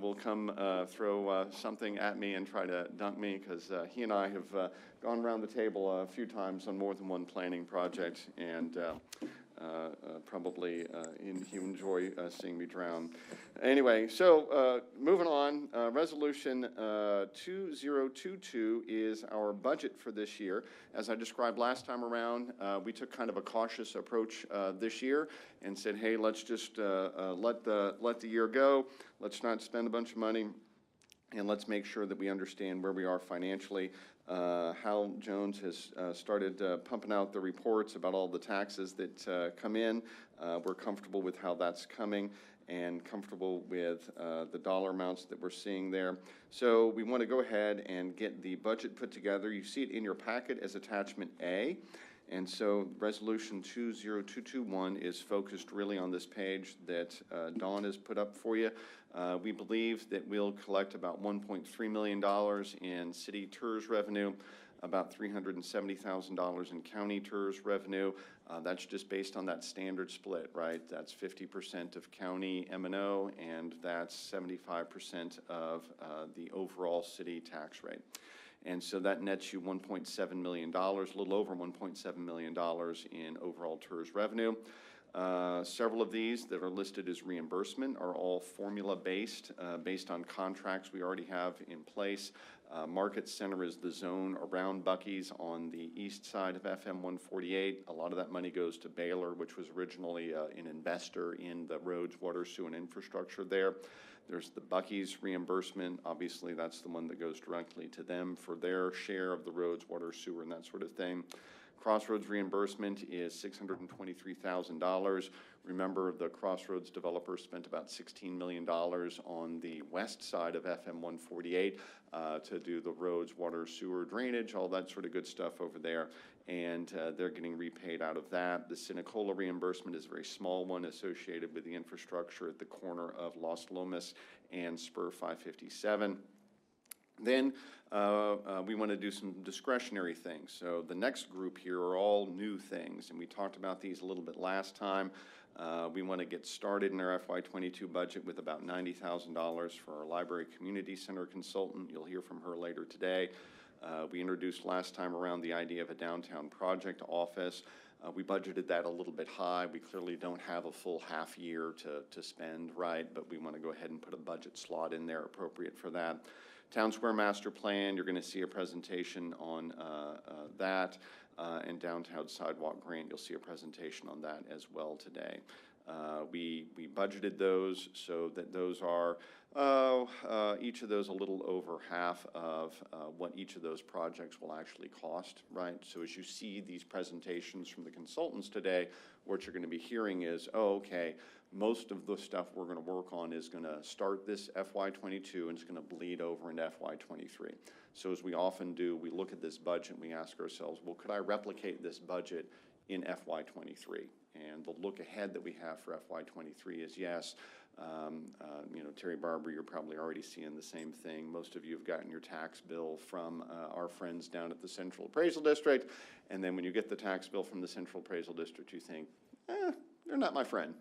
will come throw something at me and try to dunk me, because he and I have gone around the table a few times on more than one planning project, and probably you enjoy seeing me drown. Anyway, so moving on, Resolution 2022 is our budget for this year. As I described last time around, we took kind of a cautious approach this year and said, hey, let's just let the year go. Let's not spend a bunch of money, and let's make sure that we understand where we are financially. Hal Jones has started pumping out the reports about all the taxes that come in. We're comfortable with how that's coming and comfortable with the dollar amounts that we're seeing there. So we want to go ahead and get the budget put together. You see it in your packet as attachment A. And so Resolution 20221 is focused really on this page that Dawn has put up for you. We believe that we'll collect about $1.3 million in city TIRZ revenue, about $370,000 in county TIRZ revenue. That's just based on that standard split, right? That's 50% of county M&O, and that's 75% of the overall city tax rate. And so that nets you $1.7 million, a little over $1.7 million in overall TIRZ revenue. Several of these that are listed as reimbursement are all formula-based, based on contracts we already have in place. Market Center is the zone around Buc-ee's on the east side of FM 148. A lot of that money goes to Baylor, which was originally an investor in the roads, water, sewer, and infrastructure there. There's the Buc-ee's reimbursement. Obviously, that's the one that goes directly to them for their share of the roads, water, sewer, and that sort of thing. Crossroads reimbursement is $623,000. Remember, the Crossroads developer spent about $16 million on the west side of FM 148 to do the roads, water, sewer, drainage, all that sort of good stuff over there. And they're getting repaid out of that. The Sinicola reimbursement is a very small one associated with the infrastructure at the corner of Los Lomas and Spur 557. Then we want to do some discretionary things. So the next group here are all new things, and we talked about these a little bit last time. We want to get started in our FY22 budget with about $90,000 for our library community center consultant. You'll hear from her later today. We introduced last time around the idea of a downtown project office. We budgeted that a little bit high. We clearly don't have a full half year to spend, right? But we want to go ahead and put a budget slot in there appropriate for that. Town Square Master Plan, you're going to see a presentation on that. And Downtown Sidewalk Grant, you'll see a presentation on that as well today. We budgeted those so that those are, each of those a little over half of what each of those projects will actually cost, right? So as you see these presentations from the consultants today, what you're going to be hearing is, oh, okay, most of the stuff we're going to work on is going to start this FY22 and it's going to bleed over into FY23. So as we often do, we look at this budget and we ask ourselves, well, could I replicate this budget in FY23? And the look ahead that we have for FY23 is yes. You know, Terry Barber, you're probably already seeing the same thing. Most of you have gotten your tax bill from our friends down at the Central Appraisal District. And then when you get the tax bill from the Central Appraisal District, you think, they're not my friend.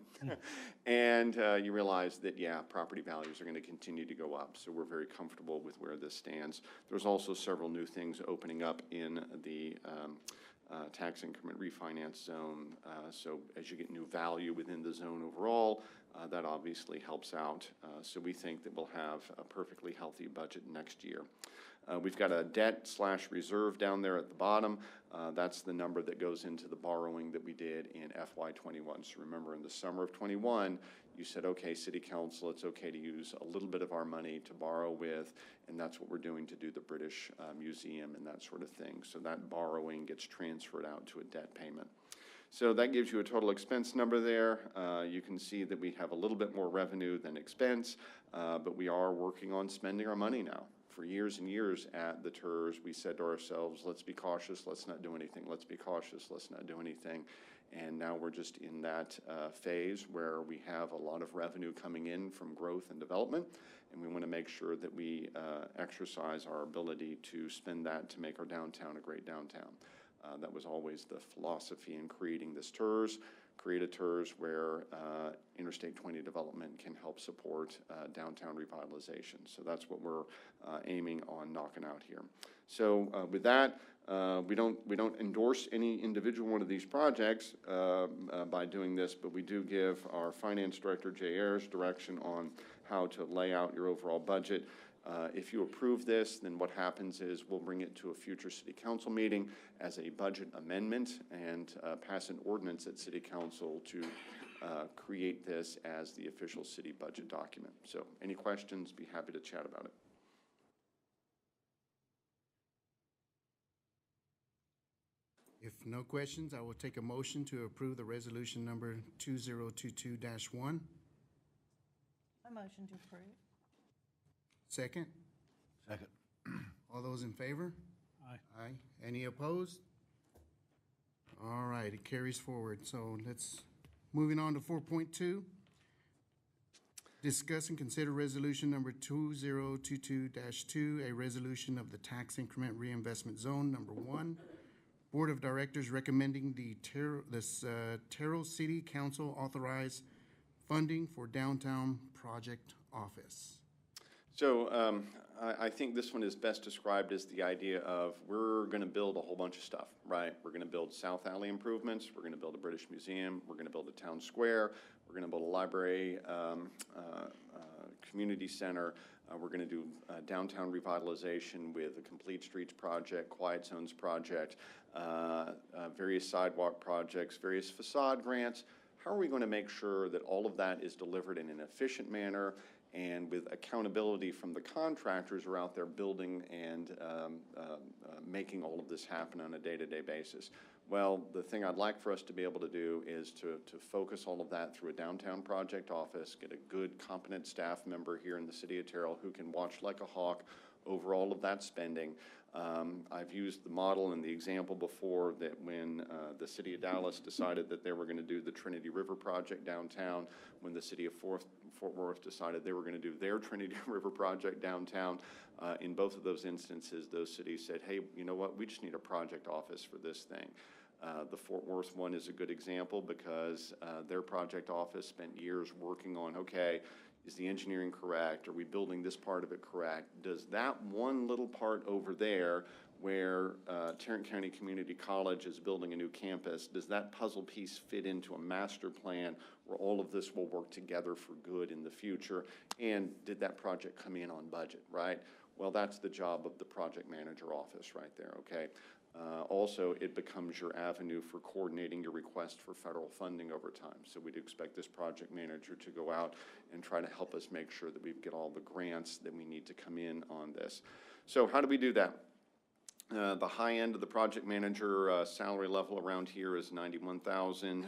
And you realize that, yeah, property values are going to continue to go up. So we're very comfortable with where this stands. There's also several new things opening up in the tax increment refinance zone. So as you get new value within the zone overall, that obviously helps out. So we think that we'll have a perfectly healthy budget next year. We've got a debt/reserve down there at the bottom. That's the number that goes into the borrowing that we did in FY21. So remember, in the summer of 21, you said, okay, City Council, it's okay to use a little bit of our money to borrow with, and that's what we're doing to do the British Museum and that sort of thing. So that borrowing gets transferred out to a debt payment. So that gives you a total expense number there. You can see that we have a little bit more revenue than expense, but we are working on spending our money now. For years and years at the TIRZ, we said to ourselves, let's be cautious, let's not do anything. Let's be cautious, let's not do anything. And now we're just in that phase where we have a lot of revenue coming in from growth and development, and we want to make sure that we exercise our ability to spend that to make our downtown a great downtown. That was always the philosophy in creating this TIRZ. create a TIRZ where Interstate 20 development can help support downtown revitalization. So that's what we're aiming on knocking out here. So with that, we don't endorse any individual one of these projects by doing this, but we do give our finance director, Jay Ayers, direction on how to lay out your overall budget. If you approve this, then what happens is we'll bring it to a future city council meeting as a budget amendment and pass an ordinance at city council to create this as the official city budget document. So any questions, be happy to chat about it. If no questions, I will take a motion to approve the resolution number 2022-1. A motion to approve. Second? Second. All those in favor? Aye. Aye. Any opposed? All right, it carries forward. So moving on to 4.2. Discuss and consider resolution number 2022-2, a resolution of the tax increment reinvestment zone number 1. Board of Directors recommending the Terrell City Council authorize funding for downtown project office. So I think this one is best described as the idea of we're going to build a whole bunch of stuff, right? We're going to build South Alley improvements. We're going to build a British Museum. We're going to build a town square. We're going to build a library, community center. We're going to do downtown revitalization with a Complete Streets project, Quiet Zones project, various sidewalk projects, various facade grants. How are we going to make sure that all of that is delivered in an efficient manner and with accountability from the contractors who are out there building and making all of this happen on a day-to-day basis? Well, the thing I'd like for us to be able to do is to focus all of that through a downtown project office, get a good, competent staff member here in the city of Terrell who can watch like a hawk over all of that spending. I've used the model and the example before that when the city of Dallas decided that they were going to do the Trinity River project downtown, when the city of Fort Worth decided they were going to do their Trinity River project downtown. In both of those instances, those cities said, hey, you know what, we just need a project office for this thing. The Fort Worth one is a good example because their project office spent years working on, okay, is the engineering correct? Are we building this part of it correct? Does that one little part over there where Tarrant County Community College is building a new campus, does that puzzle piece fit into a master plan where all of this will work together for good in the future? And did that project come in on budget, right? Well, that's the job of the project manager office right there, okay? Also, it becomes your avenue for coordinating your request for federal funding over time. So we'd expect this project manager to go out and try to help us make sure that we get all the grants that we need to come in on this. So how do we do that? The high end of the project manager salary level around here is $91,000.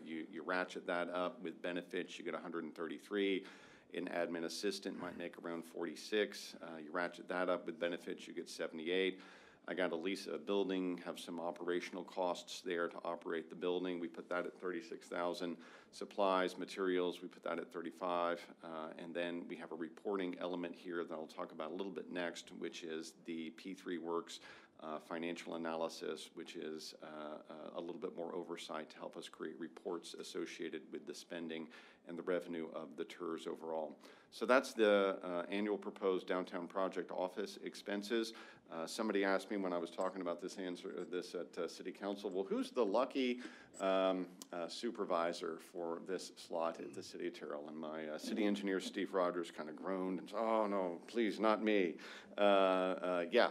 You ratchet that up with benefits, you get $133,000. An admin assistant might make around $46,000. You ratchet that up with benefits, you get $78,000. I got to lease a building, have some operational costs there to operate the building. We put that at $36,000. Supplies, materials, we put that at $35,000. And then we have a reporting element here that I'll talk about a little bit next, which is the P3 Works financial analysis, which is a little bit more oversight to help us create reports associated with the spending and the revenue of the TIRZ overall. So that's the annual proposed downtown project office expenses. Somebody asked me when I was talking about this at City Council, well, who's the lucky supervisor for this slot at the City of Terrell? And my city engineer, Steve Rogers, kind of groaned and said, oh, no, please, not me. Yeah,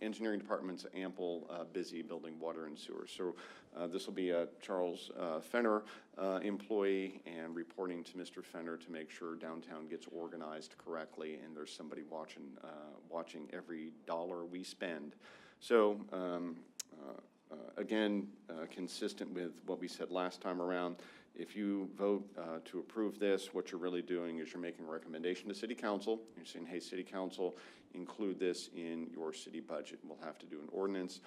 engineering department's ample busy building water and sewer. So this will be a Charles Fenner employee and reporting to Mr. Fenner to make sure downtown gets organized correctly and there's somebody watching every dollar we spend. So again, consistent with what we said last time around, if you vote to approve this, what you're really doing is you're making a recommendation to City Council. You're saying, hey, City Council, include this in your city budget. We'll have to do an ordinance.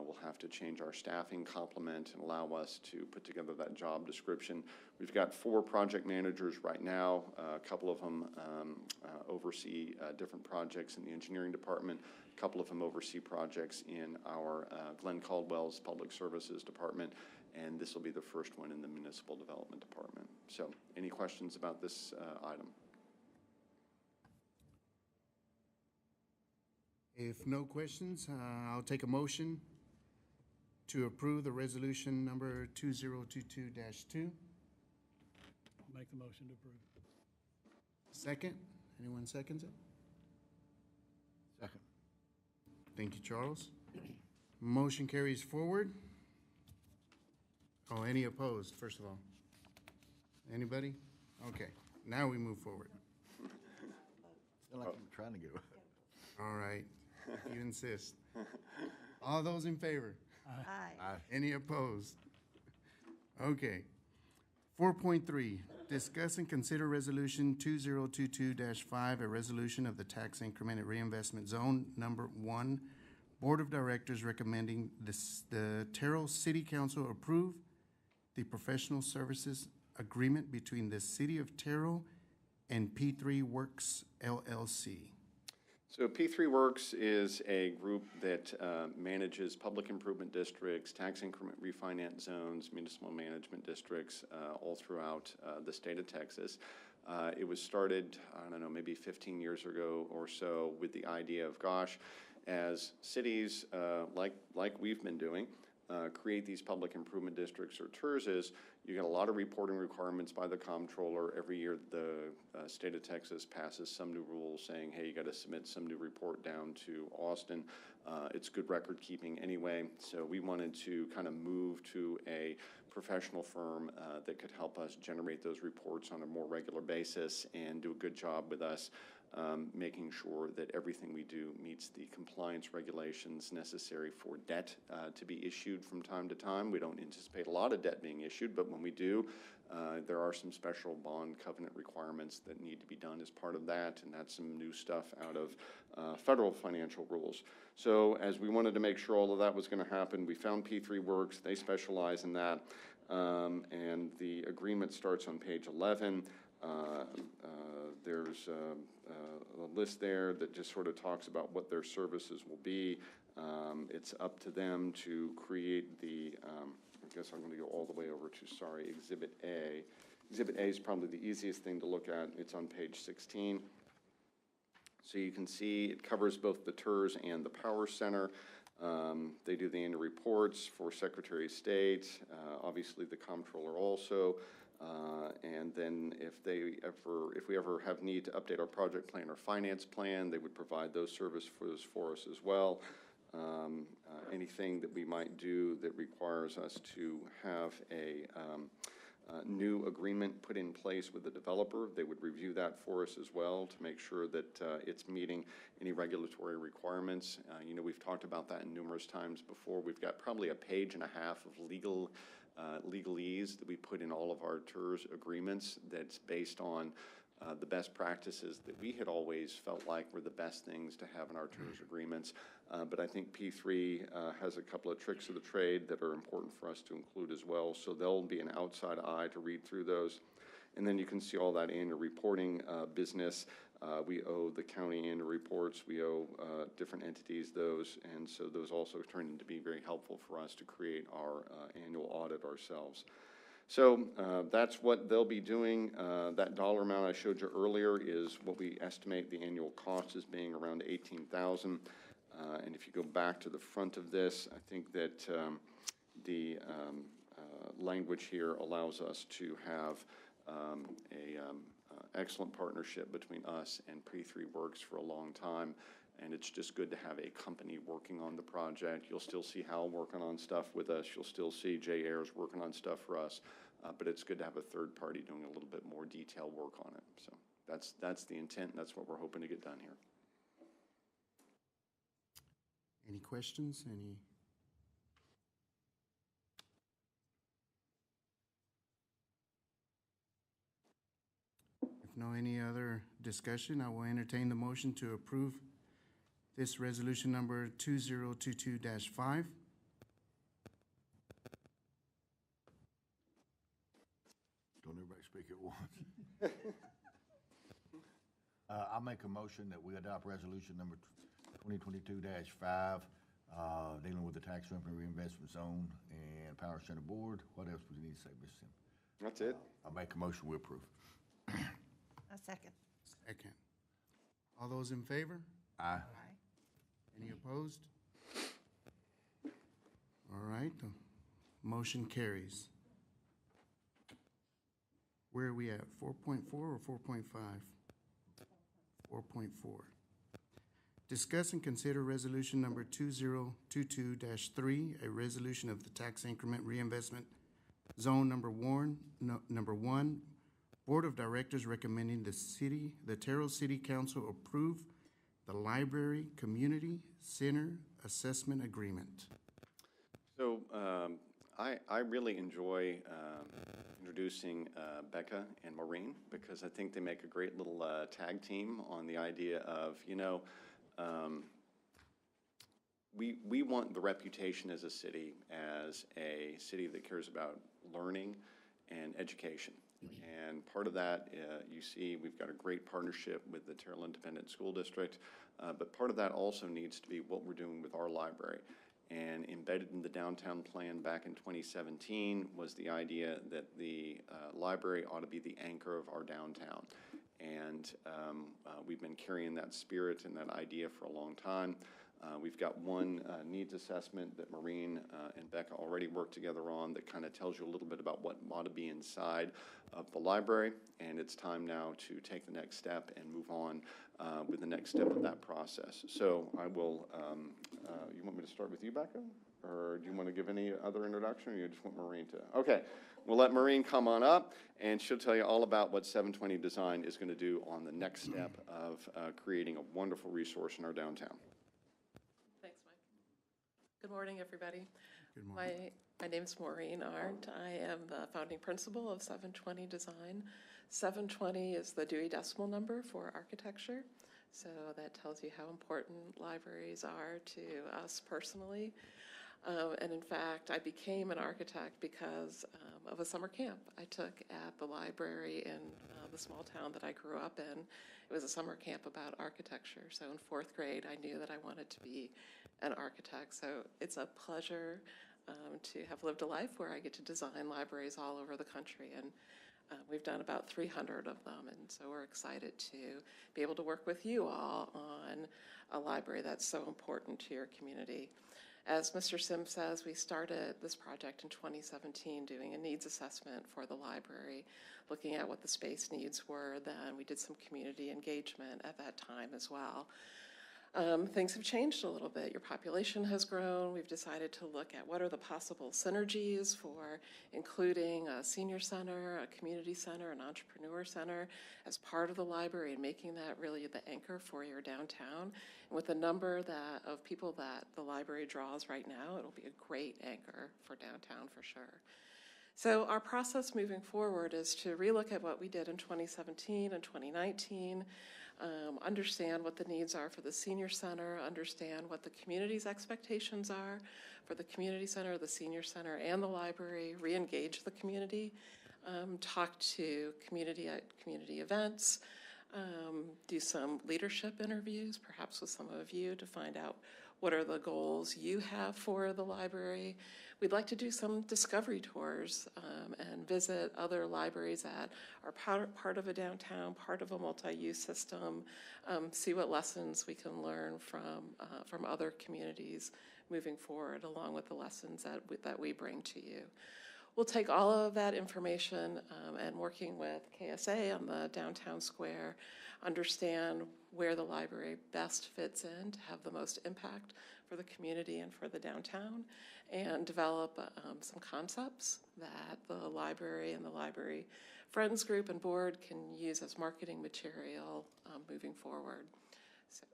We'll have to change our staffing complement and allow us to put together that job description. We've got 4 project managers right now, a couple of them over oversee different projects in the engineering department. A couple of them oversee projects in our Glenn Caldwell's Public Services Department, and this will be the first one in the Municipal Development Department. So, any questions about this item? If no questions, I'll take a motion to approve the resolution number 2022-2. Make the motion to approve. Second? Anyone seconds it? Second. Thank you, Charles. Motion carries forward. Oh, any opposed, first of all? Anybody? Okay, now we move forward. Feel like I'm trying to get away. All right, you insist. All those in favor? Aye. Any opposed? Okay. 4.3, discuss and consider resolution 2022-5, a resolution of the tax increment at reinvestment zone number 1. Board of Directors recommending the Terrell City Council approve the professional services agreement between the City of Terrell and P3 Works LLC. So P3 Works is a group that manages public improvement districts, tax increment refinance zones, municipal management districts all throughout the state of Texas. It was started, I don't know, maybe 15 years ago or so with the idea of, gosh, as cities like we've been doing, create these public improvement districts or TIRZs, you get a lot of reporting requirements by the comptroller. Every year the state of Texas passes some new rules saying, hey, you got to submit some new report down to Austin. It's good record keeping anyway, so we wanted to kind of move to a professional firm that could help us generate those reports on a more regular basis and do a good job with us, making sure that everything we do meets the compliance regulations necessary for debt to be issued from time to time. We don't anticipate a lot of debt being issued, but when we do, there are some special bond covenant requirements that need to be done as part of that, and that's some new stuff out of federal financial rules. So as we wanted to make sure all of that was going to happen, we found P3 Works. They specialize in that, and the agreement starts on page 11. There's a list there that just sort of talks about what their services will be. It's up to them to create the, I guess I'm going to go all the way over to, Exhibit A. Exhibit A is probably the easiest thing to look at. It's on page 16. So you can see it covers both the TIRZ and the Power Center. They do the annual reports for Secretary of State, obviously the comptroller also. And then if we ever have need to update our project plan or finance plan, they would provide those services for us as well. Anything that we might do that requires us to have a new agreement put in place with the developer, they would review that for us as well to make sure that it's meeting any regulatory requirements. You know, we've talked about that numerous times before. We've got probably a page and a half of legalese that we put in all of our TIRZ agreements that's based on the best practices that we had always felt like were the best things to have in our TIRZ agreements. But I think P3 has a couple of tricks of the trade that are important for us to include as well. So there'll be an outside eye to read through those. And then you can see all that annual reporting business. We owe the county annual reports. We owe different entities those. And so those also turn into be very helpful for us to create our annual audit ourselves. So that's what they'll be doing. That dollar amount I showed you earlier is what we estimate the annual cost as being around $18,000. And if you go back to the front of this, I think that the language here allows us to have excellent partnership between us and P3 Works for a long time. And it's just good to have a company working on the project. You'll still see Hal working on stuff with us. You'll still see Jay Ayers working on stuff for us. But it's good to have a third party doing a little bit more detailed work on it. So that's the intent. And that's what we're hoping to get done here. Any questions? If no any other discussion, I will entertain the motion to approve this resolution number 2022-5. Don't everybody speak at once. I'll make a motion that we adopt resolution number 2022-5, dealing with the tax increment reinvestment zone and power center board. What else would you need to say, Mr. Sim? That's it. I'll make a motion, we approve. A second. Second. All those in favor? Aye. Aye. Any opposed? All right, the motion carries. Where are we at? 4.4 or 4.5? 4.4. Discuss and consider resolution number 2022-3, a resolution of the tax increment reinvestment zone number one, Board of Directors recommending the Terrell City Council approve the Library Community Center Assessment Agreement. So I really enjoy introducing Becca and Maureen, because I think they make a great little tag team on the idea of, we want the reputation as a city that cares about learning and education. And part of that, you see, we've got a great partnership with the Terrell Independent School District, but part of that also needs to be what we're doing with our library. And embedded in the downtown plan back in 2017 was the idea that the library ought to be the anchor of our downtown. And we've been carrying that spirit and that idea for a long time. We've got one needs assessment that Maureen and Becca already worked together on that kind of tells you a little bit about what ought to be inside of the library, and it's time now to take the next step and move on with the next step of that process. So I will, you want me to start with you, Becca? Or do you want to give any other introduction, or you just want Maureen to? Okay, we'll let Maureen come on up, and she'll tell you all about what 720 Design is going to do on the next step of creating a wonderful resource in our downtown. Thanks, Mike. Good morning, everybody. Good morning. My name's Maureen Arndt. I am the founding principal of 720 Design. 720 is the Dewey Decimal Number for architecture, so that tells you how important libraries are to us personally. And in fact, I became an architect because of a summer camp I took at the library in the small town that I grew up in. It was a summer camp about architecture. So in 4th grade, I knew that I wanted to be an architect. So it's a pleasure to have lived a life where I get to design libraries all over the country. And we've done about 300 of them. And so we're excited to be able to work with you all on a library that's so important to your community. As Mr. Sim says, we started this project in 2017 doing a needs assessment for the library, looking at what the space needs were then. We did some community engagement at that time as well. Things have changed a little bit. Your population has grown. We've decided to look at what are the possible synergies for including a senior center, a community center, an entrepreneur center as part of the library and making that really the anchor for your downtown. And with the number of people that the library draws right now, it'll be a great anchor for downtown for sure. So our process moving forward is to relook at what we did in 2017 and 2019, understand what the needs are for the senior center, understand what the community's expectations are for the community center, the senior center, and the library, re-engage the community, talk to community at community events, do some leadership interviews, perhaps with some of you, to find out what are the goals you have for the library. We'd like to do some discovery tours and visit other libraries that are part of a downtown, part of a multi-use system, see what lessons we can learn from other communities moving forward, along with the lessons that we bring to you. We'll take all of that information and working with KSA on the downtown square, understand where the library best fits in to have the most impact for the community and for the downtown, and develop some concepts that the library and the library friends group and board can use as marketing material moving forward. So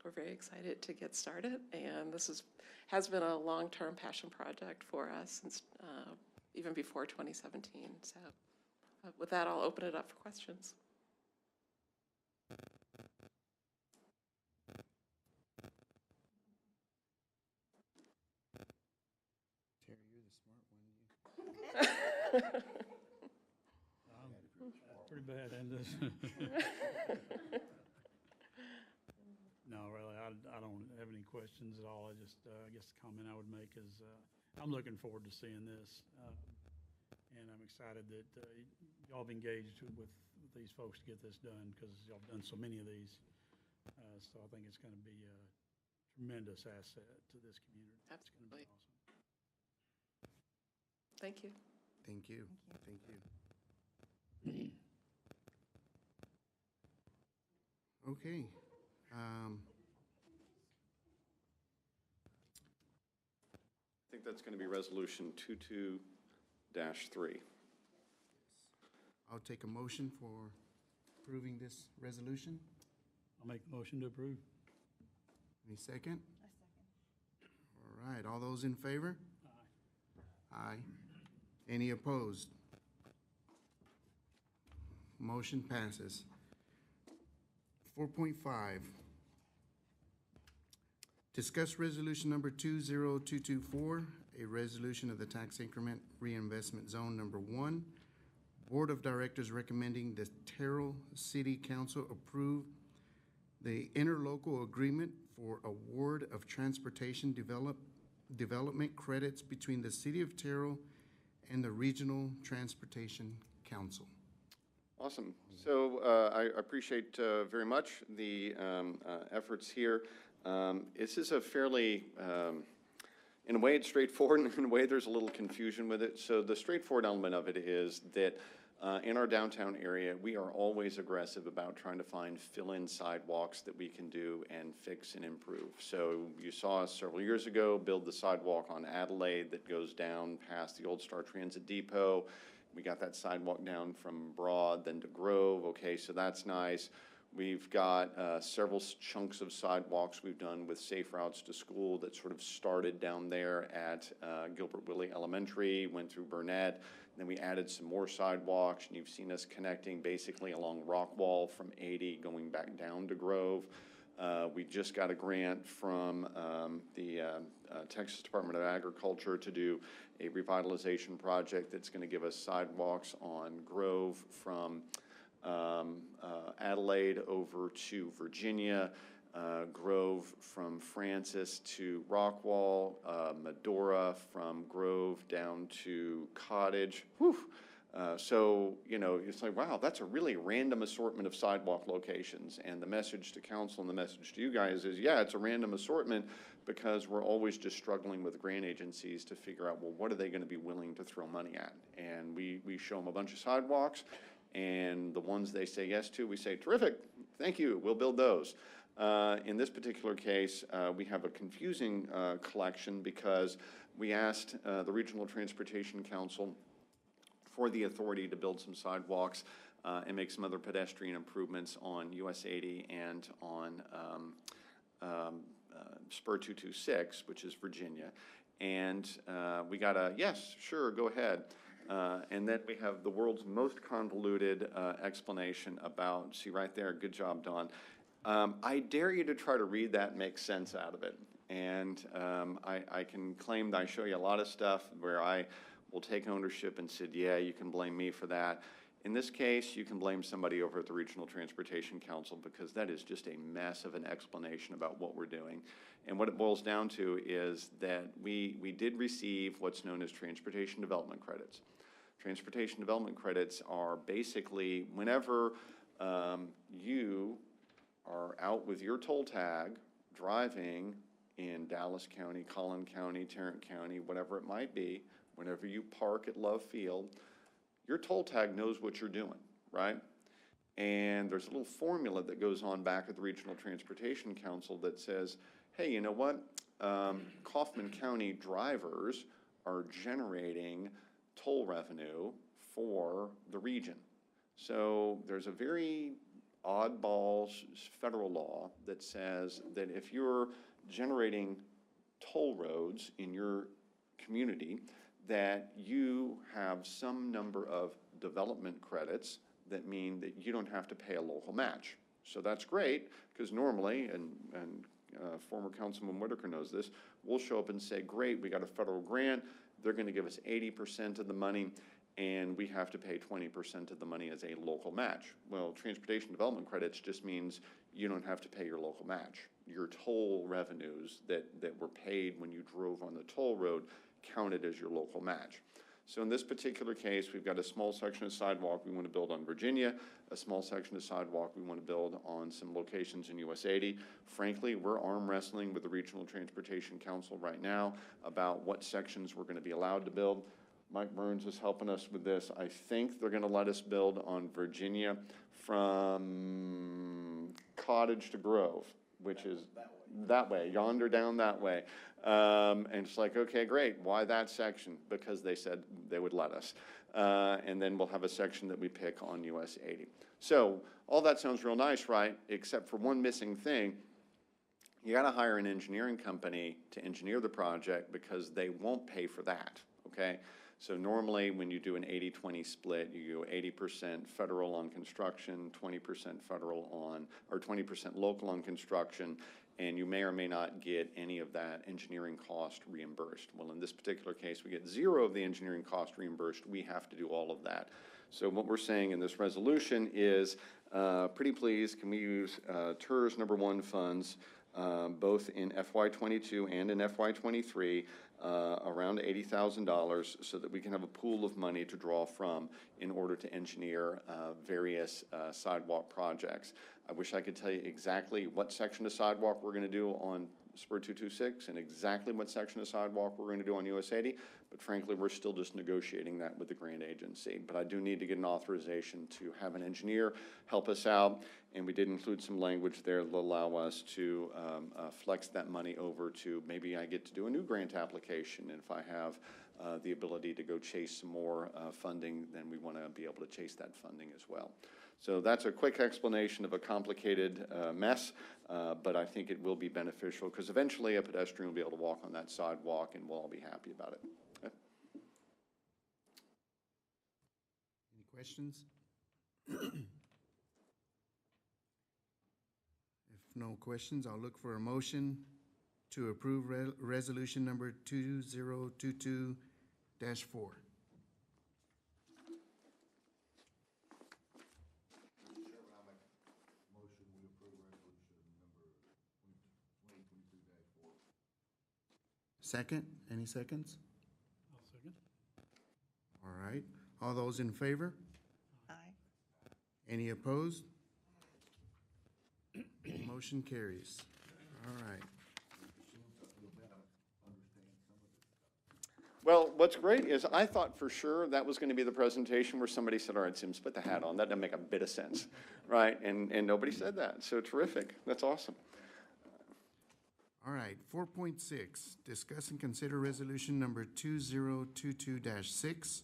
we're very excited to get started, and this has been a long-term passion project for us since even before 2017. So with that, I'll open it up for questions. Terry, you're the smart one. That's pretty bad, isn't it? any questions at all. I just, I guess the comment I would make is, I'm looking forward to seeing this. And I'm excited that y'all have engaged with these folks to get this done, because y'all have done so many of these. So I think it's going to be a tremendous asset to this community. It's going to be Absolutely. awesome. Thank you. Thank you. Thank you. Okay. I think that's going to be Resolution 22-3. I'll take a motion for approving this resolution. I'll make the motion to approve. Any second? I second. All right, all those in favor? Aye. Aye. Any opposed? Motion passes. 4.5, discuss resolution number 20224, a resolution of the tax increment reinvestment zone number 1. Board of Directors recommending the Terrell City Council approve the interlocal agreement for award of transportation development credits between the City of Terrell and the Regional Transportation Council. Awesome. So I appreciate very much the efforts here. This is a fairly, in a way it's straightforward, and in a way there's a little confusion with it. So the straightforward element of it is that in our downtown area, we are always aggressive about trying to find fill-in sidewalks that we can do and fix and improve. So you saw us several years ago build the sidewalk on Adelaide that goes down past the old Star Transit Depot. We got that sidewalk down from Broad, then to Grove. Okay, so that's nice. We've got several chunks of sidewalks we've done with Safe Routes to School that sort of started down there at Gilbert Willey Elementary, went through Burnett, then we added some more sidewalks, and you've seen us connecting basically along Rockwall from 80 going back down to Grove. We just got a grant from the Texas Department of Agriculture to do a revitalization project that's going to give us sidewalks on Grove from Adelaide over to Virginia, Grove from Francis to Rockwall, Medora from Grove down to Cottage. Whew. So, you know, it's like, wow, that's a really random assortment of sidewalk locations. And the message to council and the message to you guys is, yeah, it's a random assortment because we're always just struggling with grant agencies to figure out, well, what are they going to be willing to throw money at? And we show them a bunch of sidewalks, and the ones they say yes to, we say, terrific, thank you, we'll build those. In this particular case, we have a confusing collection because we asked the Regional Transportation Council for the authority to build some sidewalks and make some other pedestrian improvements on US 80 and on Spur 226, which is Virginia. And we got a, yes, sure, go ahead. And then we have the world's most convoluted explanation about, see right there, good job, Don. I dare you to try to read that and make sense out of it. And I can claim that I show you a lot of stuff where I will take ownership and said, yeah, you can blame me for that. In this case, you can blame somebody over at the Regional Transportation Council because that is just a mess of an explanation about what we're doing. And what it boils down to is that we did receive what's known as transportation development credits. Transportation development credits are basically whenever you are out with your toll tag driving in Dallas County, Collin County, Tarrant County, whatever it might be, whenever you park at Love Field, your toll tag knows what you're doing, right? And there's a little formula that goes on back at the Regional Transportation Council that says, hey, you know what? Kaufman County drivers are generating toll revenue for the region. So there's a very oddball federal law that says that if you're generating toll roads in your community, that you have some number of development credits that mean that you don't have to pay a local match. So that's great, because normally, and former Councilman Whitaker knows this, we'll show up and say, great, we got a federal grant, they're going to give us 80% of the money, and we have to pay 20% of the money as a local match. Well, transportation development credits just means you don't have to pay your local match. Your toll revenues that were paid when you drove on the toll road counted as your local match. So in this particular case, we've got a small section of sidewalk we want to build on Virginia, a small section of sidewalk we want to build on some locations in US 80. Frankly, we're arm wrestling with the Regional Transportation Council right now about what sections we're going to be allowed to build. Mike Burns is helping us with this. I think they're going to let us build on Virginia from Cottage to Grove, which is that way, yonder down that way. And it's like, okay, great. Why that section? Because they said they would let us. And then we'll have a section that we pick on US 80. So all that sounds real nice, right? Except for one missing thing. You got to hire an engineering company to engineer the project because they won't pay for that, okay? So normally when you do an 80-20 split, you go 80% federal on construction, 20% federal on, or 20% local on construction, and you may or may not get any of that engineering cost reimbursed. Well, in this particular case, we get zero of the engineering cost reimbursed. We have to do all of that. So what we're saying in this resolution is, pretty please, can we use TIRZ number 1 funds, both in FY22 and in FY23, around $80,000 so that we can have a pool of money to draw from in order to engineer various sidewalk projects. I wish I could tell you exactly what section of sidewalk we're going to do on Spur 226 and exactly what section of sidewalk we're going to do on US 80, but frankly, we're still just negotiating that with the grant agency. But I do need to get an authorization to have an engineer help us out, and we did include some language there that will allow us to flex that money over to maybe I get to do a new grant application, and if I have the ability to go chase some more funding, then we want to be able to chase that funding as well. So that's a quick explanation of a complicated mess, but I think it will be beneficial because eventually a pedestrian will be able to walk on that sidewalk and we'll all be happy about it. Okay. Any questions? If no questions, I'll look for a motion to approve resolution number 2022-4. Second, any seconds? I'll second. All right, all those in favor? Aye. Any opposed? Motion carries. All right. Well, what's great is I thought for sure that was going to be the presentation where somebody said, all right, Sims, put the hat on. That doesn't make a bit of sense, right? And nobody said that, so terrific. That's awesome. All right, 4.6, discuss and consider resolution number 2022-6,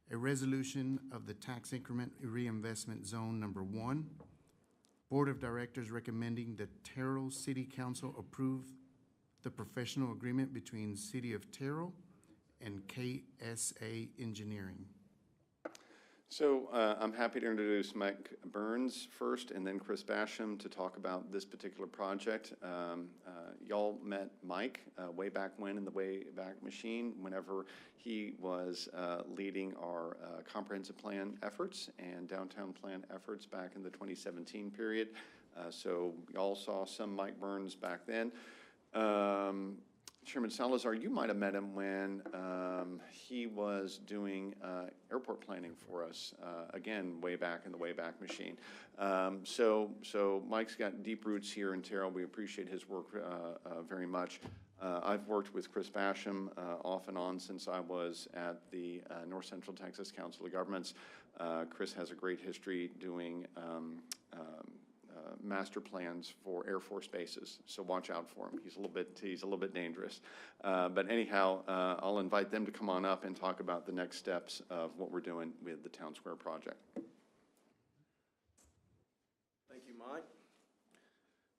a resolution of the tax increment reinvestment zone number 1. Board of Directors recommending the Terrell City Council approve the professional agreement between City of Terrell and KSA Engineering. So I'm happy to introduce Mike Burns first and then Chris Basham to talk about this particular project. Y'all met Mike way back when in the Wayback Machine, whenever he was leading our comprehensive plan efforts and downtown plan efforts back in the 2017 period. So y'all saw some Mike Burns back then. Chairman Salazar, you might have met him when he was doing airport planning for us, again, way back in the Wayback Machine. So Mike's got deep roots here in Terrell. We appreciate his work very much. I've worked with Chris Basham off and on since I was at the North Central Texas Council of Governments. Chris has a great history doing master plans for Air Force bases, so watch out for him. He's a little bit dangerous. But anyhow, I'll invite them to come on up and talk about the next steps of what we're doing with the Town Square project. Thank you, Mike,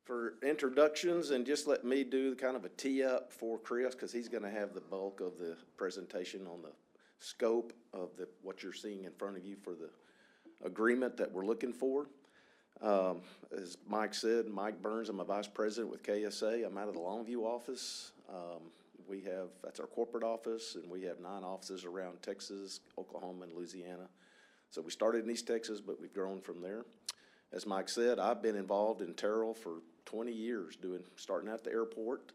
for introductions, and just let me do kind of a tee up for Chris because he's going to have the bulk of the presentation on the scope of what you're seeing in front of you for the agreement that we're looking for. As Mike said, Mike Burns, I'm a vice president with KSA. I'm out of the Longview office. that's our corporate office, and we have 9 offices around Texas, Oklahoma, and Louisiana. So we started in East Texas, but we've grown from there. As Mike said, I've been involved in Terrell for 20 years, starting at the airport,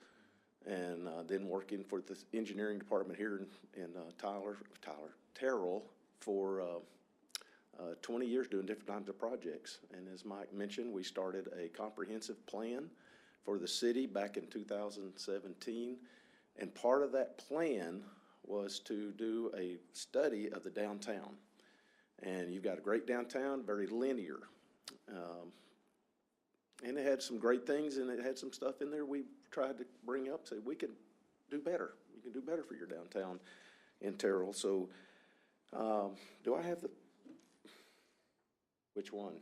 and then working for the engineering department here in Terrell for 20 years doing different kinds of projects. And as Mike mentioned, we started a comprehensive plan for the city back in 2017. And part of that plan was to do a study of the downtown. And you've got a great downtown, very linear. And it had some great things, and it had some stuff in there we tried to bring up, say we can do better. You can do better for your downtown in Terrell. So do I have which one?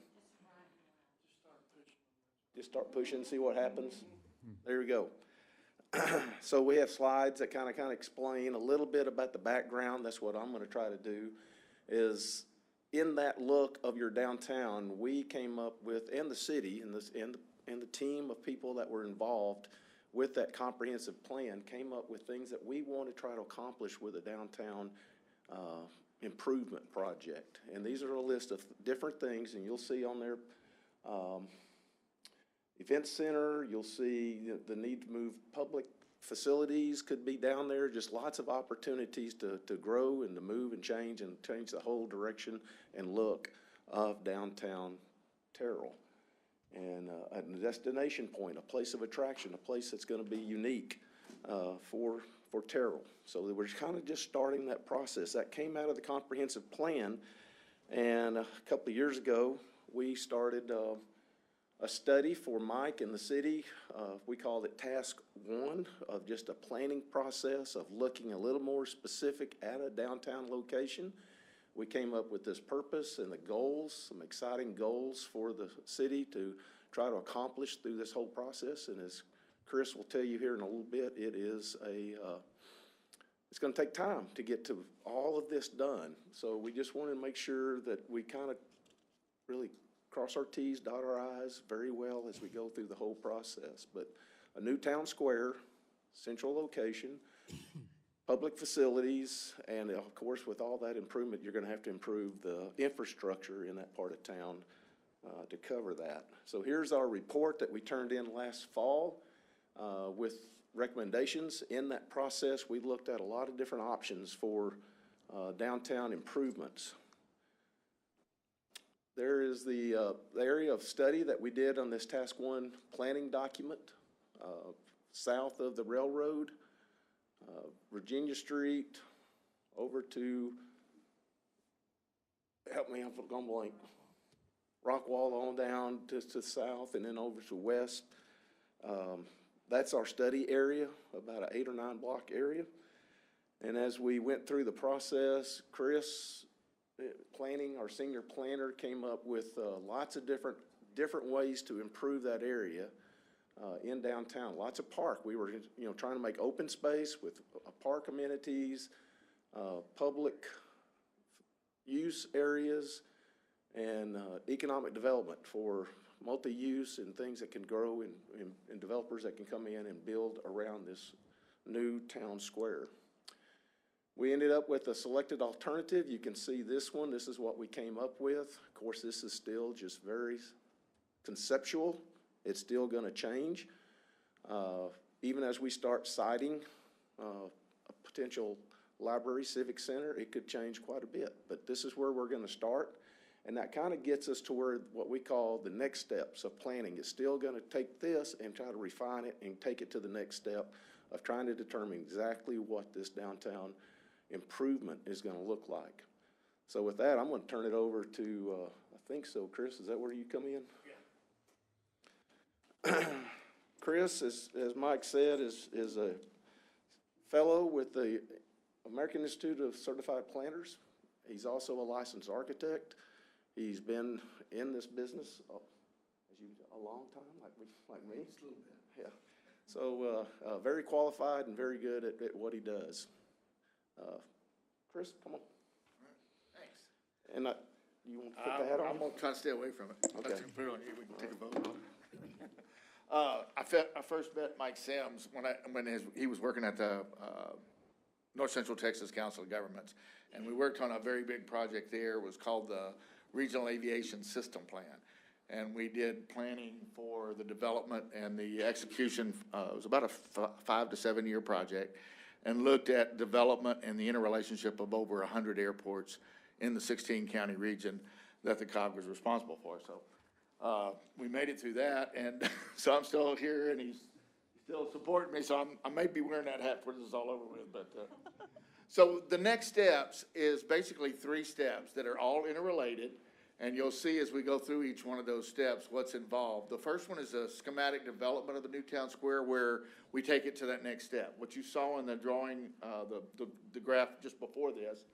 Just start pushing, see what happens. There we go. So we have slides that kind of explain a little bit about the background. That's what I'm going to try to do, is in that look of your downtown, we came up with, and the city and the team of people that were involved with that comprehensive plan came up with things that we want to try to accomplish with a downtown improvement project. And these are a list of different things, and you'll see on there event center, you'll see the need to move public facilities could be down there, just lots of opportunities to grow and to move and change the whole direction and look of downtown Terrell. And a destination point, a place of attraction, a place that's going to be unique for Terrell. So we're kind of just starting that process. That came out of the comprehensive plan, and a couple of years ago, we started a study for Mike and the city. We called it Task 1, of just a planning process of looking a little more specific at a downtown location. We came up with this purpose and the goals, some exciting goals for the city to try to accomplish through this whole process. And as Chris will tell you here in a little bit, it's going to take time to get to all of this done. So we just wanted to make sure that we kind of really cross our T's, dot our I's very well as we go through the whole process. But a new town square, central location, public facilities, and of course with all that improvement, you're going to have to improve the infrastructure in that part of town to cover that. So here's our report that we turned in last fall with recommendations. In that process, we looked at a lot of different options for downtown improvements. There is the area of study that we did on this Task 1 planning document, south of the railroad, Virginia Street, over to, help me, I'm going blank, Rockwall on down to the south, and then over to west. That's our study area, about an 8 or 9 block area. And as we went through the process, Chris, planning, our senior planner, came up with lots of different ways to improve that area in downtown. Lots of park. We were trying to make open space with park amenities, public use areas, and economic development for multi-use and things that can grow and developers that can come in and build around this new town square. We ended up with a selected alternative. You can see this one. This is what we came up with. Of course, this is still just very conceptual. It's still going to change. Even as we start siting a potential library, civic center, it could change quite a bit. But this is where we're going to start. And that kind of gets us to where what we call the next steps of planning. It's still going to take this and try to refine it and take it to the next step of trying to determine exactly what this downtown improvement is going to look like. So with that, I'm going to turn it over to, I think so, Chris, is that where you come in? Yeah. Chris, as Mike said, is a fellow with the American Institute of Certified Planners. He's also a licensed architect. He's been in this business a long time, like me. Just a little bit. Yeah. So very qualified and very good at what he does. Chris, come on. All right, thanks. And you want to put the hat on? I'm going to try to stay away from it. Okay. Let's put it on here. We can take a vote. I first met Mike Sims when he was working at the North Central Texas Council of Governments, and we worked on a very big project there. It was called the Regional Aviation System Plan, and we did planning for the development and the execution. It was about a 5 to 7 year project, and looked at development and the interrelationship of over 100 airports in the 16 county region that the COG was responsible for. So we made it through that, and so I'm still here, and he's still supporting me, so I may be wearing that hat before this is all over with, but, so the next steps is basically 3 steps that are all interrelated, and you'll see as we go through each one of those steps what's involved. The first one is a schematic development of the new town square, where we take it to that next step. What you saw in the drawing, the graph just before this,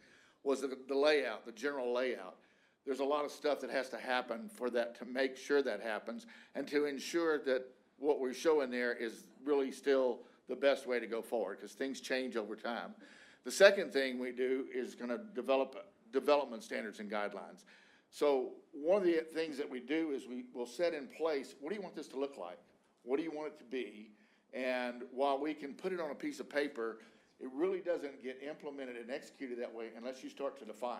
was the layout, the general layout. There's a lot of stuff that has to happen for that, to make sure that happens, and to ensure that what we're showing there is really still the best way to go forward, because things change over time. The second thing we do is going to develop development standards and guidelines. So one of the things that we do is we will set in place, what do you want this to look like? What do you want it to be? And while we can put it on a piece of paper, it really doesn't get implemented and executed that way unless you start to define.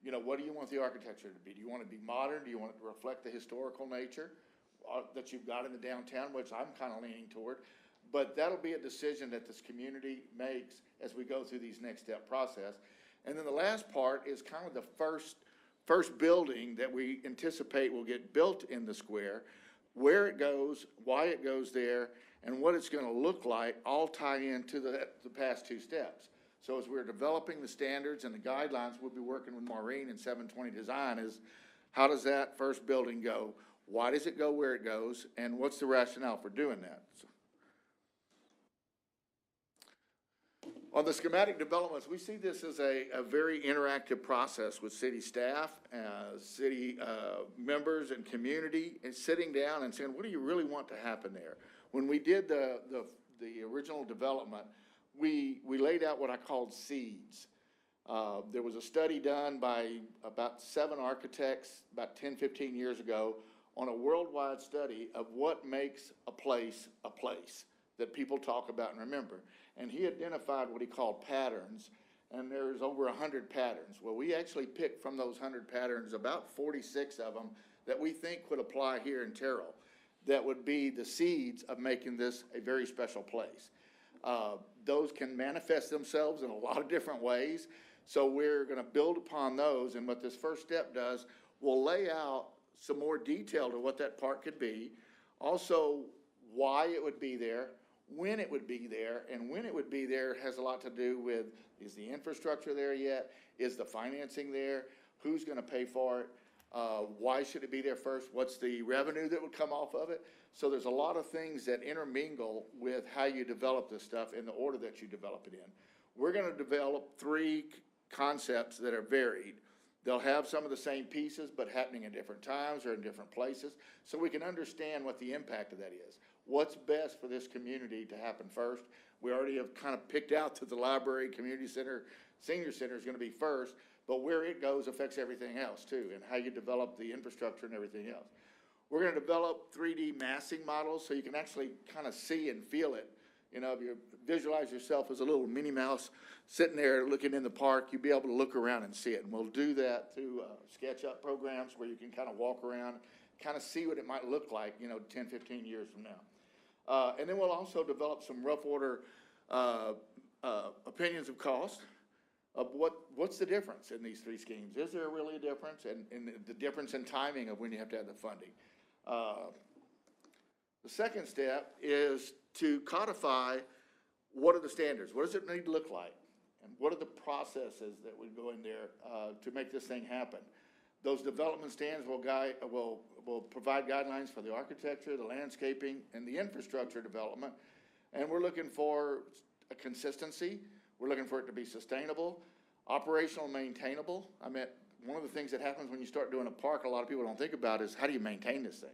You know, what do you want the architecture to be? Do you want it to be modern? Do you want it to reflect the historical nature that you've got in the downtown, which I'm kind of leaning toward? But that'll be a decision that this community makes as we go through these next step process. And then the last part is kind of the first building that we anticipate will get built in the square, where it goes, why it goes there, and what it's going to look like, all tie into the past 2 steps. So as we're developing the standards and the guidelines, we'll be working with Maureen and 720 Design is, how does that first building go? Why does it go where it goes? And what's the rationale for doing that? So, on the schematic developments, we see this as a very interactive process with city staff, city members and community, and sitting down and saying, what do you really want to happen there? When we did the original development, we laid out what I called seeds. There was a study done by about 7 architects about 10, 15 years ago on a worldwide study of what makes a place that people talk about and remember. And he identified what he called patterns, and there's over 100 patterns. Well, we actually picked from those 100 patterns about 46 of them that we think would apply here in Terrell, that would be the seeds of making this a very special place. Those can manifest themselves in a lot of different ways, so we're going to build upon those, and what this first step does, we'll lay out some more detail to what that park could be, also why it would be there, when it would be there, and when it would be there has a lot to do with, is the infrastructure there yet? Is the financing there? Who's going to pay for it? Why should it be there first? What's the revenue that would come off of it? So there's a lot of things that intermingle with how you develop this stuff in the order that you develop it in. We're going to develop 3 concepts that are varied. They'll have some of the same pieces, but happening in different times or in different places, so we can understand what the impact of that is. What's best for this community to happen first? We already have kind of picked out that the library, community center, senior center is going to be first, but where it goes affects everything else too, and how you develop the infrastructure and everything else. We're going to develop 3D massing models so you can actually kind of see and feel it. You know, if you visualize yourself as a little Minnie Mouse sitting there looking in the park, you'll be able to look around and see it. And we'll do that through SketchUp programs where you can kind of walk around, kind of see what it might look like, you know, 10, 15 years from now. And then we'll also develop some rough order opinions of cost of what's the difference in these 3 schemes. Is there really a difference? And the difference in timing of when you have to have the funding. The second step is to codify what are the standards, what does it need to look like, and what are the processes that would go in there to make this thing happen. Those development standards will provide guidelines for the architecture, the landscaping, and the infrastructure development, and we're looking for a consistency. We're looking for it to be sustainable, operational, maintainable. I mean, one of the things that happens when you start doing a park, a lot of people don't think about is how do you maintain this thing?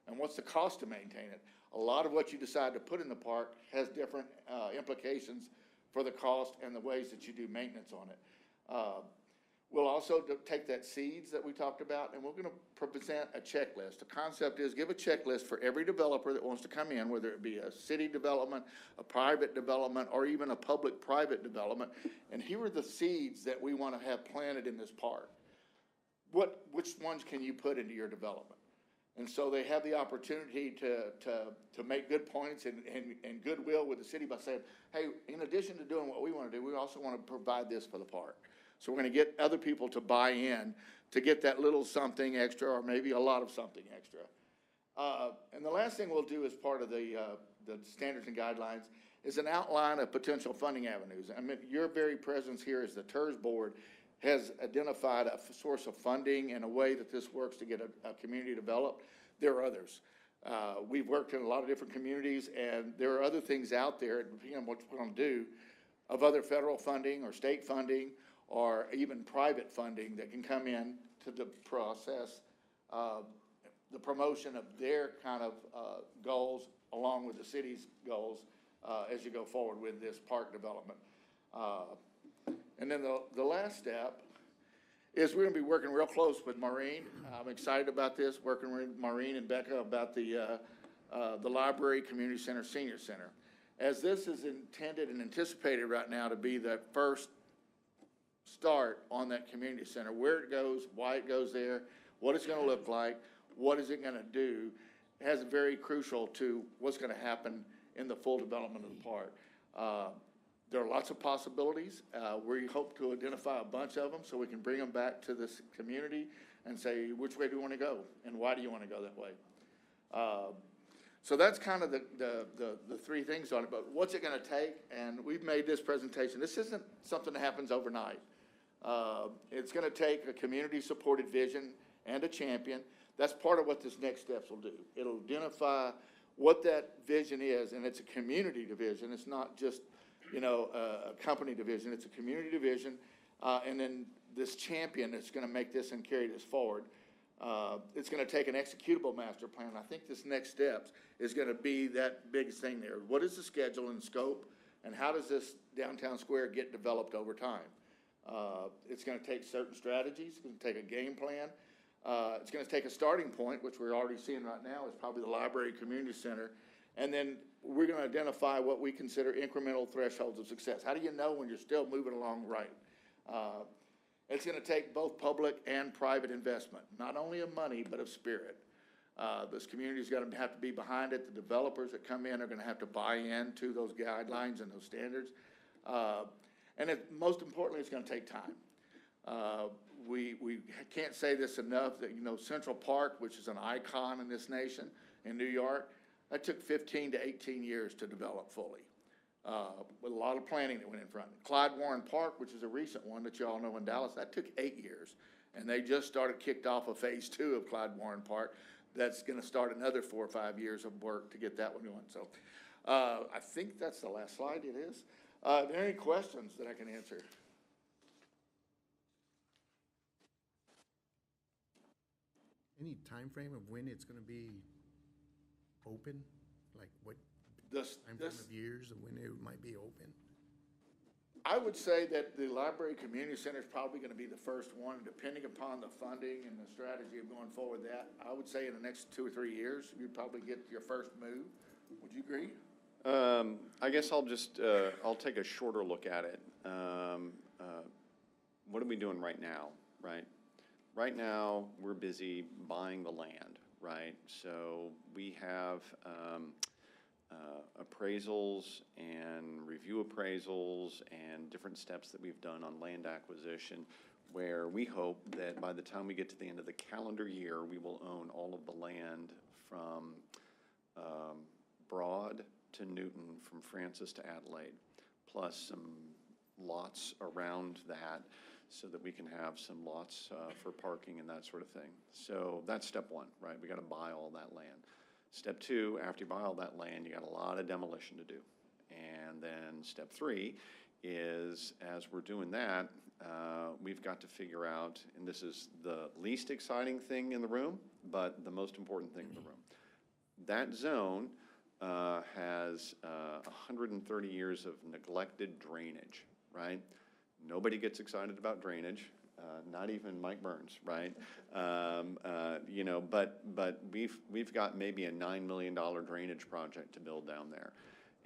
And what's the cost to maintain it? A lot of what you decide to put in the park has different implications for the cost and the ways that you do maintenance on it. We'll also take that seeds that we talked about, and we're gonna present a checklist. The concept is give a checklist for every developer that wants to come in, whether it be a city development, a private development, or even a public-private development. And here are the seeds that we wanna have planted in this park. Which ones can you put into your development? And so they have the opportunity to make good points and goodwill with the city by saying, hey, in addition to doing what we wanna do, we also wanna provide this for the park. So we're gonna get other people to buy in to get that little something extra, or maybe a lot of something extra. And the last thing we'll do as part of the standards and guidelines is an outline of potential funding avenues. I mean, your very presence here as the TIRZ board has identified a source of funding and a way that this works to get a community developed. There are others. We've worked in a lot of different communities, and there are other things out there, depending on what we're gonna do, of other federal funding or state funding, or even private funding that can come in to the process, the promotion of their kind of goals along with the city's goals as you go forward with this park development. And then the last step is we're gonna be working real close with Maureen. I'm excited about this, working with Maureen and Becca about the library, community center, senior center. As this is intended and anticipated right now to be the first start on that community center, where it goes, why it goes there, what it's gonna look like, what is it gonna do, has very crucial to what's gonna happen in the full development of the park. There are lots of possibilities. We hope to identify a bunch of them so we can bring them back to this community and say, which way do you wanna go and why do you wanna go that way? So that's kind of the three things on it, but what's it gonna take? And we've made this presentation. This isn't something that happens overnight. It's gonna take a community-supported vision and a champion. That's part of what this next steps will do. It'll identify what that vision is, and it's a community division. It's not just, a company division. It's a community division, and then this champion that's gonna make this and carry this forward. It's gonna take an executable master plan. I think this next steps is gonna be that biggest thing there. What is the schedule and scope, and how does this downtown square get developed over time? It's gonna take certain strategies. It's gonna take a game plan. It's gonna take a starting point, which we're already seeing right now is probably the library community center. And then we're gonna identify what we consider incremental thresholds of success. How do you know when you're still moving along right? It's gonna take both public and private investment, not only of money, but of spirit. This community's gonna have to be behind it. The developers that come in are gonna have to buy into those guidelines and those standards. And most importantly, it's gonna take time. We can't say this enough that, Central Park, which is an icon in this nation, in New York, that took 15 to 18 years to develop fully, with a lot of planning that went in front. Clyde Warren Park, which is a recent one that you all know in Dallas, that took 8 years. And they just kicked off a phase 2 of Clyde Warren Park. That's gonna start another 4 or 5 years of work to get that one going. So I think that's the last slide it is. Are there any questions that I can answer? Any time frame of when it's gonna be open? Like what time frame of years of when it might be open? I would say that the library community center is probably gonna be the first one, depending upon the funding and the strategy of going forward with that. I would say in the next 2 or 3 years, you'd probably get your first move. Would you agree? I guess I'll just, I'll take a shorter look at it. What are we doing right now, right? Right now, we're busy buying the land, right? So we have appraisals and review appraisals and different steps that we've done on land acquisition, where we hope that by the time we get to the end of the calendar year, we will own all of the land from Broad to Newton, from Francis to Adelaide, plus some lots around that, so that we can have some lots for parking and that sort of thing. So that's step one, right? We got to buy all that land. Step two, after you buy all that land, you got a lot of demolition to do. And then step three is, as we're doing that, we've got to figure out, and this is the least exciting thing in the room, but the most important thing in the room. That zone has 130 years of neglected drainage, right? Nobody gets excited about drainage. not even Mike Burns, right? You know, but we've got maybe a $9 million drainage project to build down there.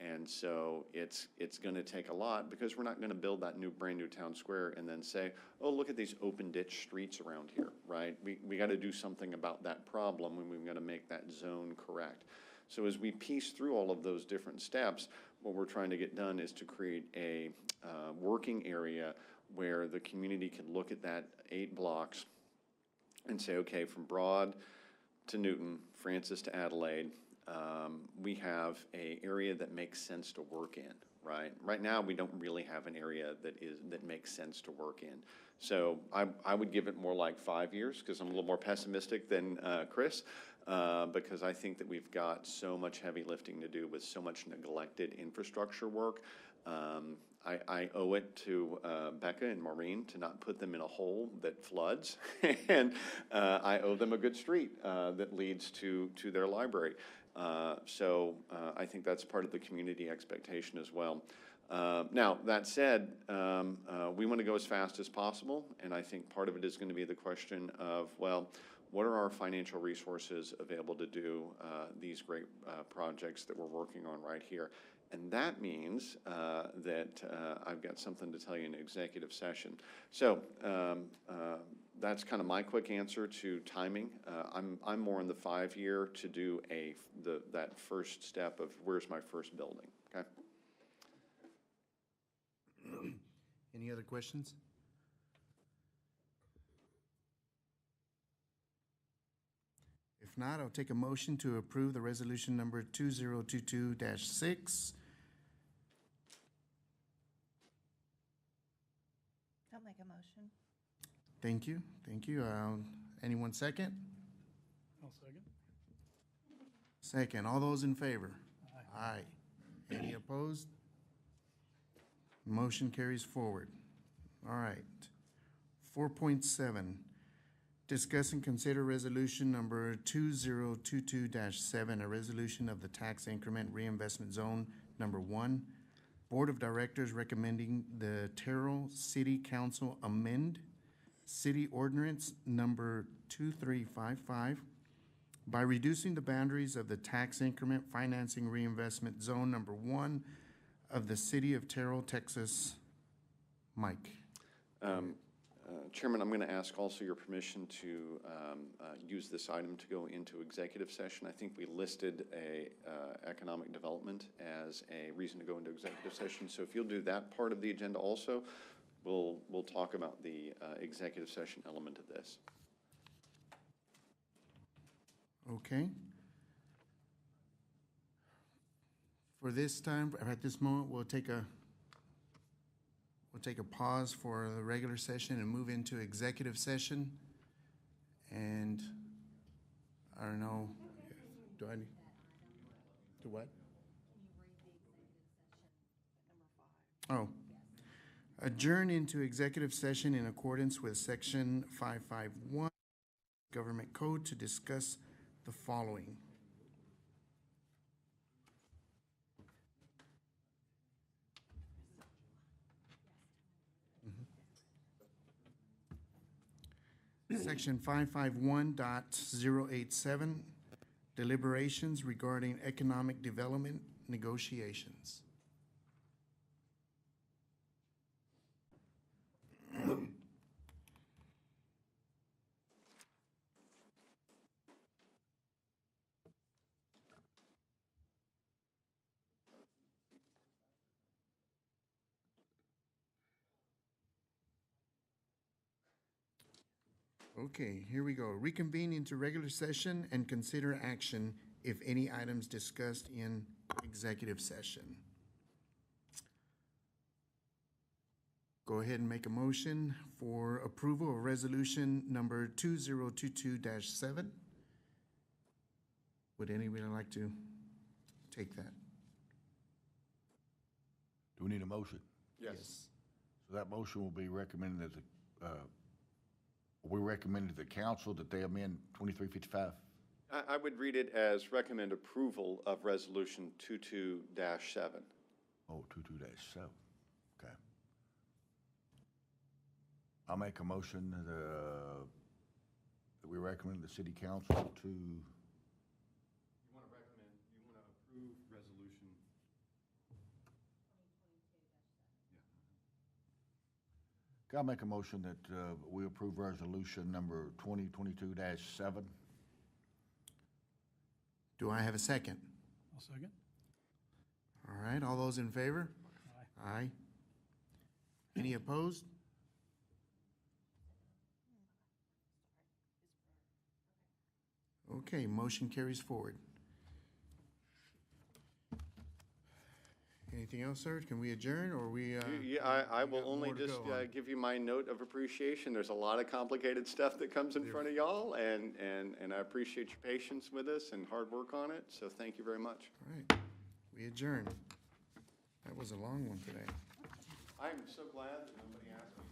And so it's going to take a lot, because we're not going to build that brand new town square and then say, oh, look at these open ditch streets around here, right? We got to do something about that problem, and we've got to make that zone correct. So as we piece through all of those different steps, what we're trying to get done is to create a working area where the community can look at that 8 blocks and say, okay, from Broad to Newton, Francis to Adelaide, we have a area that makes sense to work in, right? Right now, we don't really have an area that makes sense to work in. So I would give it more like 5 years, because I'm a little more pessimistic than Chris, because I think that we've got so much heavy lifting to do with so much neglected infrastructure work. I owe it to Becca and Maureen to not put them in a hole that floods, and I owe them a good street that leads to their library. So I think that's part of the community expectation as well. Now, that said, we want to go as fast as possible, and I think part of it is going to be the question of, well, what are our financial resources available to do these great projects that we're working on right here? And that means that I've got something to tell you in executive session. So that's kind of my quick answer to timing. I'm more in the 5-year to do that first step of where's my first building, okay? Any other questions? If not, I'll take a motion to approve the resolution number 2022-6. I'll make a motion. Thank you, thank you. Anyone second? I'll second. Second. All those in favor? Aye. Any opposed? Motion carries forward. All right. 4.7, discuss and consider resolution number 2022-7, a resolution of the tax increment reinvestment zone number 1. Board of Directors recommending the Terrell City Council amend City Ordinance number 2355 by reducing the boundaries of the tax increment financing reinvestment zone number 1 of the City of Terrell, Texas. Mike. Chairman, I'm going to ask also your permission to use this item to go into executive session. I think we listed economic development as a reason to go into executive session. So if you'll do that part of the agenda also, we'll talk about the executive session element of this. Okay. For this time, at this moment, we'll take a pause for the regular session and move into executive session. And I don't know, do I need to what? Oh. Adjourn into executive session in accordance with Section 551 Government Code to discuss the following. Section 551.087, deliberations regarding economic development negotiations. Okay, here we go. Reconvene into regular session and consider action if any items discussed in executive session. Go ahead and make a motion for approval of resolution number 2022-7. Would anybody like to take that? Do we need a motion? Yes. So that motion will be recommended as we recommended to the council that they amend 2355. I would read it as recommend approval of resolution 22-7. Oh, 22-7, okay. I'll make a motion that we recommend the city council to, You want to approve resolution. I'll make a motion that we approve resolution number 2022-7. Do I have a second? I'll second. All right, all those in favor? Aye. Any opposed? Okay, motion carries forward. Anything else, sir? Can we adjourn, or we? Yeah, I we will got only more to just go on? give you my note of appreciation. There's a lot of complicated stuff that comes in front of y'all, and I appreciate your patience with us and hard work on it, so thank you very much. All right, we adjourn. That was a long one today. I'm so glad that nobody asked me